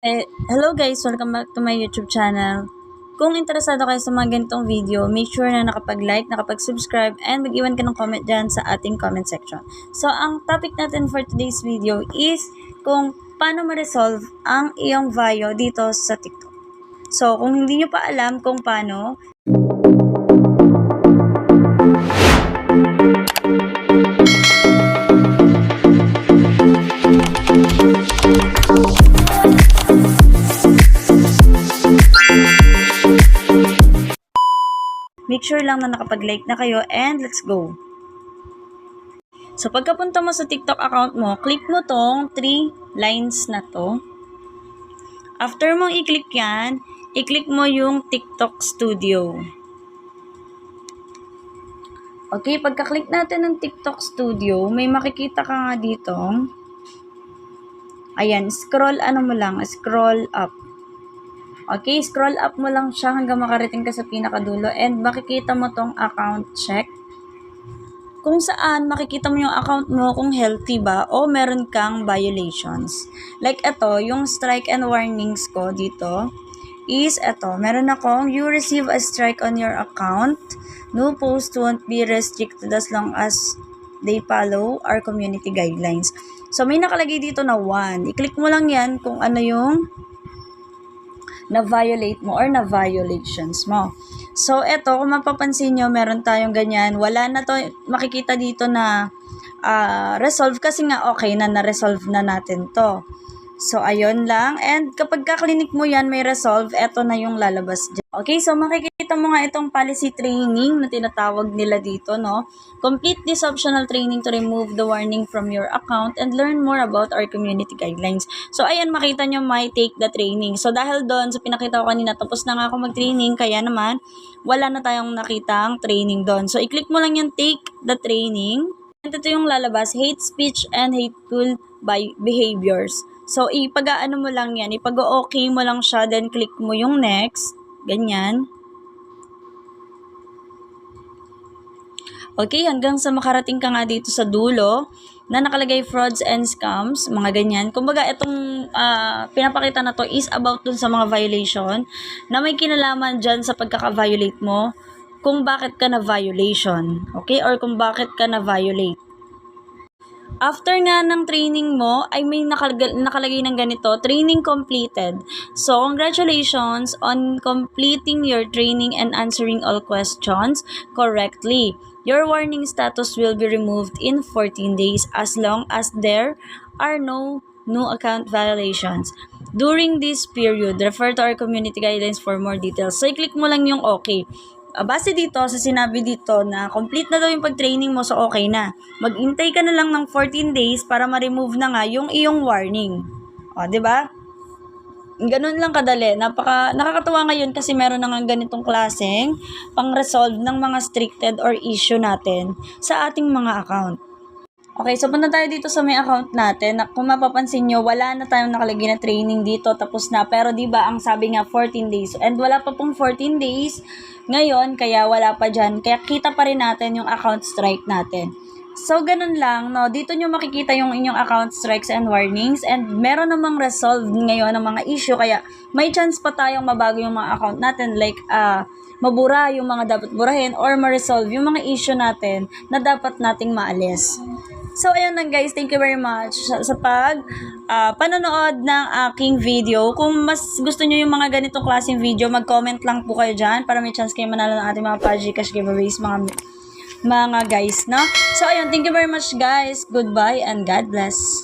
Hello guys! Welcome back to my YouTube channel. Kung interesado kayo sa mga ganitong video, make sure na nakapag-like, nakapag-subscribe, and mag-iwan ka ng comment dyan sa ating comment section. So, ang topic natin for today's video is kung paano ma-resolve ang iyong bio dito sa TikTok. So, kung hindi nyo pa alam kung paano, make sure lang na nakapag-like na kayo and let's go. So, pagkapunta mo sa TikTok account mo, click mo tong 3 lines na to. After mong i-click yan, i-click mo yung TikTok Studio. Okay, pagka-click natin ng TikTok Studio, may makikita ka nga dito. Ayan, scroll up. Okay, scroll up mo lang siya hanggang makarating ka sa pinakadulo and makikita mo tong account check. Kung saan makikita mo yung account mo kung healthy ba o meron kang violations. Like ito, yung strike and warnings ko dito is ito. Meron akong, you receive a strike on your account. No post won't be restricted as long as they follow our community guidelines. So, may nakalagay dito na 1. I-click mo lang yan kung ano yung na-violate mo or na-violations mo. So, eto, kung mapapansin nyo, meron tayong ganyan. Wala na to, makikita dito na resolve kasi nga okay na, na-resolve na natin to. So, ayun lang. And kapag ka-clinic mo yan, may resolve, eto na yung lalabas dyan. Okay, so makikita mo nga itong policy training na tinatawag nila dito, no? Complete this optional training to remove the warning from your account and learn more about our community guidelines. So, ayan, makita nyo, may take the training. So, dahil doon, sa pinakita ko kanina, tapos na nga ako mag-training, kaya naman, wala na tayong nakitang training doon. So, i-click mo lang yung take the training. And ito yung lalabas, hate speech and hateful behaviors. So, ipag-aano mo lang yan, ipag-okay mo lang siya, then click mo yung next, ganyan. Okay, hanggang sa makarating ka nga dito sa dulo, na nakalagay frauds and scams, mga ganyan. Kumbaga, itong pinapakita na to is about dun sa mga violation, na may kinalaman dyan sa pagkaka-violate mo, kung bakit ka na-violation, okay, or kung bakit ka na-violate. After nga ng training mo, ay may nakalagay ng ganito, training completed. So, congratulations on completing your training and answering all questions correctly. Your warning status will be removed in 14 days as long as there are no new account violations. During this period, refer to our community guidelines for more details. So, i-click mo lang yung okay. Base dito sa sinabi dito na complete na daw yung pag-training mo, so okay na. Mag-intay ka na lang ng 14 days para ma-remove na nga yung iyong warning. O, 'di ba? Ganun lang kadali. Nakakatuwa ngayon kasi meron na nga ganitong klaseng pang-resolve ng mga restricted or issue natin sa ating mga account. Okay, so punta tayo dito sa may account natin. Kung mapapansin nyo, wala na tayong nakalagay na training dito, tapos na. Pero diba, ang sabi nga 14 days. And wala pa pong 14 days ngayon, kaya wala pa dyan. Kaya kita pa rin natin yung account strike natin. So, ganun lang, no? Dito nyo makikita yung inyong account strikes and warnings. And meron namang resolve ngayon ng mga issue. Kaya may chance pa tayong mabago yung mga account natin. Like, mabura yung mga dapat burahin or ma-resolve yung mga issue natin na dapat nating maalis. So, ayan lang guys. Thank you very much sa panonood ng aking video. Kung mas gusto nyo yung mga ganitong klaseng video, mag-comment lang po kayo dyan para may chance kayo manalo ng ating mga Pagcash giveaways, mga guys, no? So, ayun. Thank you very much guys. Goodbye and God bless.